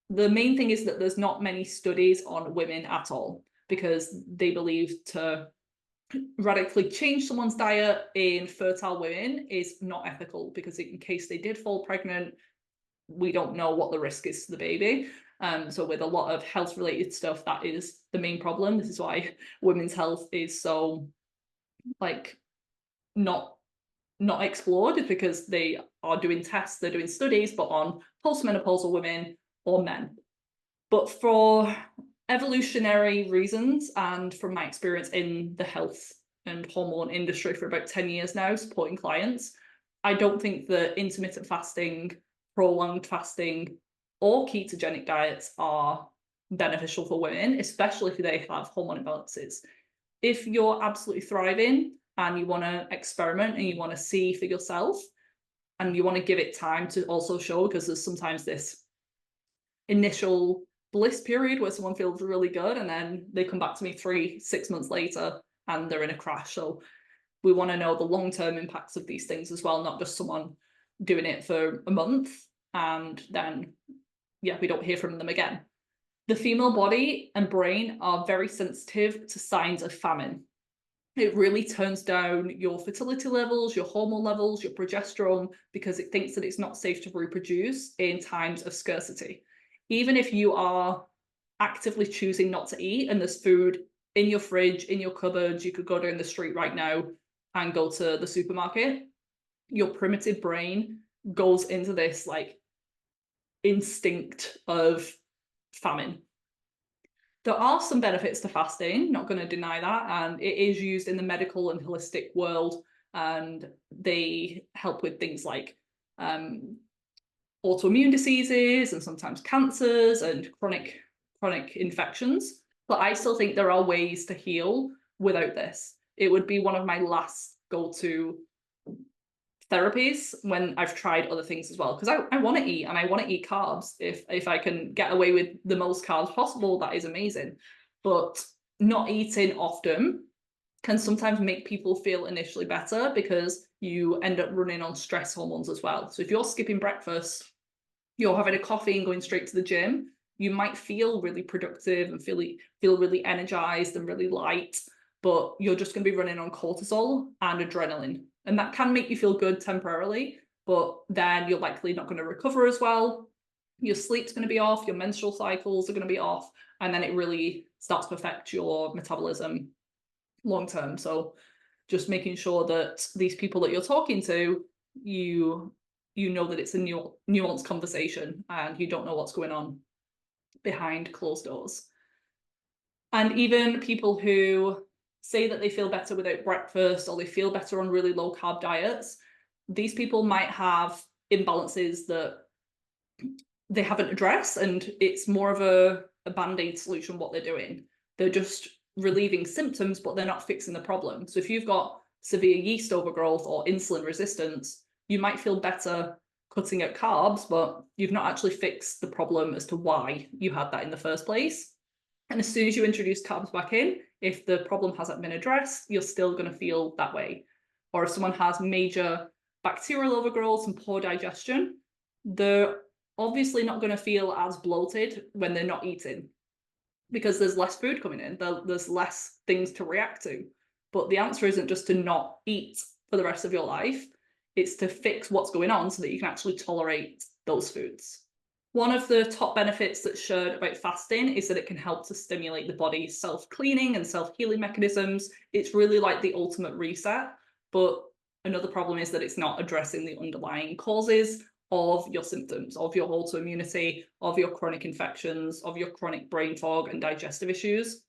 A: The main thing is that there's not many studies on women at all, because they believe to radically change someone's diet in fertile women is not ethical, because in case they did fall pregnant, we don't know what the risk is to the baby. So with a lot of health related stuff, that is the main problem. This is why women's health is so like not explored, because they are doing tests, they're doing studies, but on postmenopausal women or men. But for evolutionary reasons, and from my experience in the health and hormone industry for about 10 years now, supporting clients, I don't think that intermittent fasting, prolonged fasting, or ketogenic diets are beneficial for women, especially if they have hormone imbalances. If you're absolutely thriving and you want to experiment and you want to see for yourself, and you want to give it time to also show, because there's sometimes this initial bliss period where someone feels really good and then they come back to me 3-6 months later and they're in a crash. So we want to know the long-term impacts of these things as well, not just someone doing it for a month and then we don't hear from them again. The female body and brain are very sensitive to signs of famine. It really turns down your fertility levels, your hormone levels, your progesterone, because it thinks that it's not safe to reproduce in times of scarcity. Even if you are actively choosing not to eat and there's food in your fridge, in your cupboards, you could go down the street right now and go to the supermarket, your primitive brain goes into this like instinct of famine. There are some benefits to fasting, not going to deny that, and it is used in the medical and holistic world, and they help with things like autoimmune diseases and sometimes cancers and chronic infections. But I still think there are ways to heal without this. It would be one of my last go-to therapies when I've tried other things as well, because I want to eat and I want to eat carbs. If I can get away with the most carbs possible, that is amazing. But not eating often can sometimes make people feel initially better, because you end up running on stress hormones as well. So if you're skipping breakfast, you're having a coffee and going straight to the gym, you might feel really productive and feel really energized and really light, but you're just going to be running on cortisol and adrenaline. And that can make you feel good temporarily, but then you're likely not going to recover as well. Your sleep's going to be off, your menstrual cycles are going to be off, and then it really starts to affect your metabolism long term. So just making sure that these people that you're talking to, you know that it's a nuanced conversation and you don't know what's going on behind closed doors. And even people who say that they feel better without breakfast, or they feel better on really low carb diets, these people might have imbalances that they haven't addressed, and it's more of a band-aid solution what they're doing. They're just relieving symptoms, but they're not fixing the problem. So if you've got severe yeast overgrowth or insulin resistance, you might feel better cutting out carbs, but you've not actually fixed the problem as to why you had that in the first place. And as soon as you introduce carbs back in, if the problem hasn't been addressed, you're still going to feel that way. Or if someone has major bacterial overgrowth and poor digestion, the obviously not going to feel as bloated when they're not eating, because there's less food coming in, there's less things to react to. But the answer isn't just to not eat for the rest of your life, it's to fix what's going on so that you can actually tolerate those foods. One of the top benefits that's shared about fasting is that it can help to stimulate the body's self-cleaning and self-healing mechanisms. It's really like the ultimate reset, but another problem is that it's not addressing the underlying causes of your symptoms, of your autoimmunity, of your chronic infections, of your chronic brain fog and digestive issues.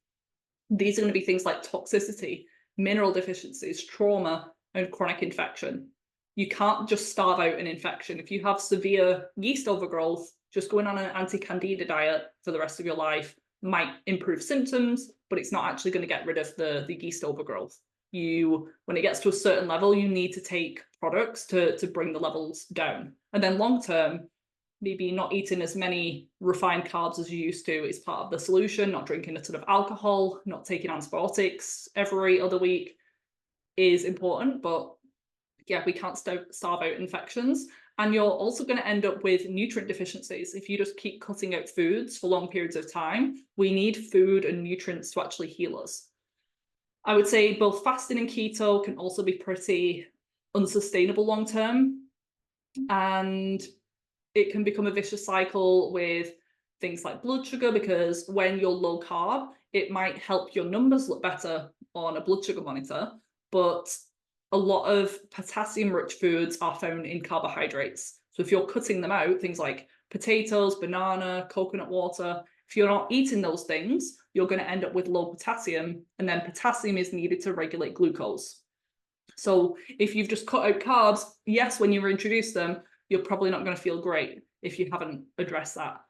A: These are going to be things like toxicity, mineral deficiencies, trauma, and chronic infection. You can't just starve out an infection. If you have severe yeast overgrowth, just going on an anti-candida diet for the rest of your life might improve symptoms, but it's not actually going to get rid of the yeast overgrowth. When it gets to a certain level, you need to take products to bring the levels down. And then long term, maybe not eating as many refined carbs as you used to is part of the solution. Not drinking a ton of alcohol, not taking antibiotics every other week is important, but yeah, we can't starve out infections. And you're also going to end up with nutrient deficiencies if you just keep cutting out foods for long periods of time. We need food and nutrients to actually heal us. I would say both fasting and keto can also be pretty unsustainable long term, and it can become a vicious cycle with things like blood sugar, because when you're low carb, it might help your numbers look better on a blood sugar monitor, but a lot of potassium-rich foods are found in carbohydrates. So if you're cutting them out, things like potatoes, banana, coconut water, if you're not eating those things, you're going to end up with low potassium, and then potassium is needed to regulate glucose. So if you've just cut out carbs, yes, when you introduce them, you're probably not going to feel great if you haven't addressed that.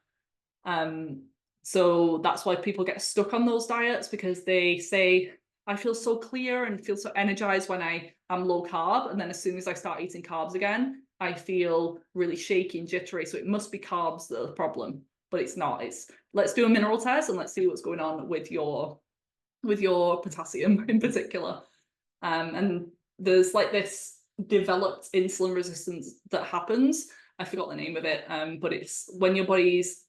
A: So that's why people get stuck on those diets, because they say, I feel so clear and feel so energized when I am low carb, and then as soon as I start eating carbs again, I feel really shaky and jittery. So it must be carbs that are the problem, but it's not. It's let's do a mineral test and let's see what's going on with your potassium in particular. And there's like this developed insulin resistance that happens. I forgot the name of it, but it's when your body's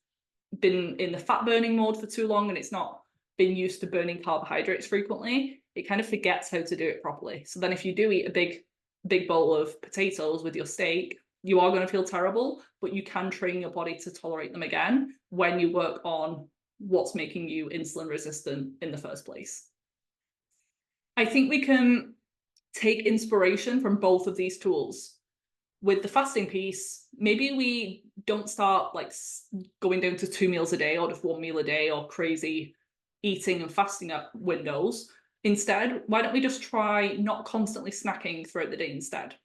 A: been in the fat burning mode for too long and it's not been used to burning carbohydrates frequently, it kind of forgets how to do it properly. So then if you do eat a big bowl of potatoes with your steak, you are going to feel terrible, but you can train your body to tolerate them again when you work on what's making you insulin resistant in the first place. I think we can take inspiration from both of these tools. With the fasting piece, maybe we don't start like going down to 2 meals a day or just 1 meal a day or crazy eating and fasting at windows. Instead, why don't we just try not constantly snacking throughout the day instead?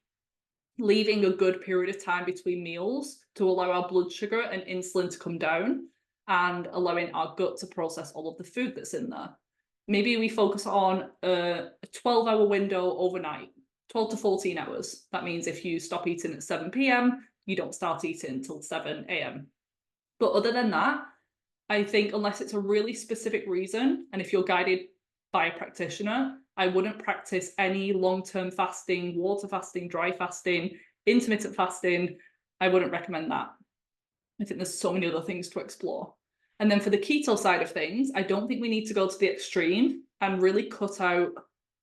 A: Leaving a good period of time between meals to allow our blood sugar and insulin to come down, and allowing our gut to process all of the food that's in there. Maybe we focus on a 12-hour window overnight, 12 to 14 hours. That means if you stop eating at 7 p.m., you don't start eating until 7 a.m. But other than that, I think unless it's a really specific reason, and if you're guided by a practitioner, I wouldn't practice any long-term fasting, water fasting, dry fasting, intermittent fasting. I wouldn't recommend that. I think there's so many other things to explore. And then for the keto side of things, I don't think we need to go to the extreme and really cut out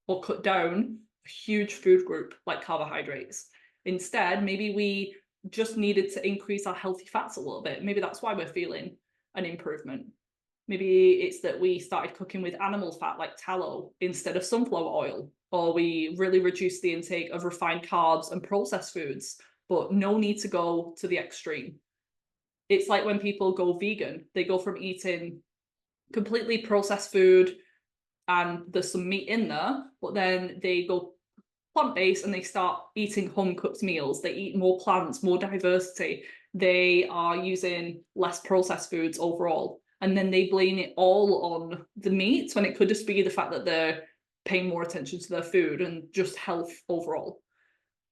A: or cut down a huge food group like carbohydrates. Instead, maybe we just needed to increase our healthy fats a little bit. Maybe that's why we're feeling an improvement. Maybe it's that we started cooking with animal fat like tallow instead of sunflower oil, or we really reduced the intake of refined carbs and processed foods, but no need to go to the extreme. It's like when people go vegan, they go from eating completely processed food and there's some meat in there, but then they go plant-based and they start eating home-cooked meals. They eat more plants, more diversity. They are using less processed foods overall. And then they blame it all on the meat when it could just be the fact that they're paying more attention to their food and just health overall.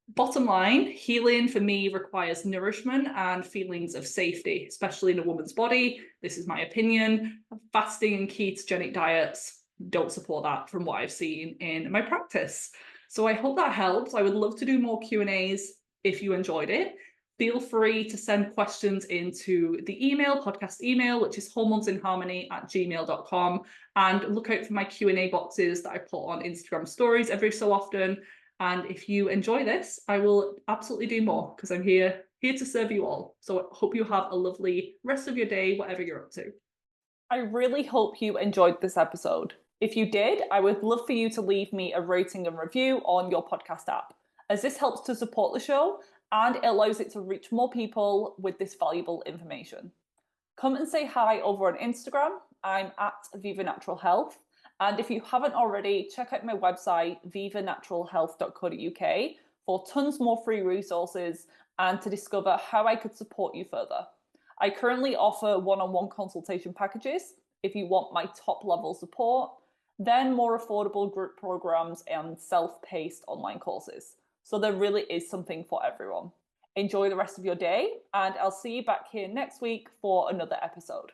A: Bottom line, healing for me requires nourishment and feelings of safety, especially in a woman's body. This is my opinion. Fasting and ketogenic diets don't support that from what I've seen in my practice. So I hope that helps. I would love to do more Q&As if you enjoyed it. Feel free to send questions into the podcast email, which is hormonesinharmony@gmail.com. And look out for my Q&A boxes that I put on Instagram stories every so often. And if you enjoy this, I will absolutely do more because I'm here to serve you all. So I hope you have a lovely rest of your day, whatever you're up to.
B: I really hope you enjoyed this episode. If you did, I would love for you to leave me a rating and review on your podcast app, as this helps to support the show and it allows it to reach more people with this valuable information. Come and say hi over on Instagram. I'm at Viva Natural Health. And if you haven't already, check out my website, vivanaturalhealth.co.uk, for tons more free resources and to discover how I could support you further. I currently offer one-on-one consultation packages if you want my top level support, then more affordable group programs and self-paced online courses. So there really is something for everyone. Enjoy the rest of your day, and I'll see you back here next week for another episode.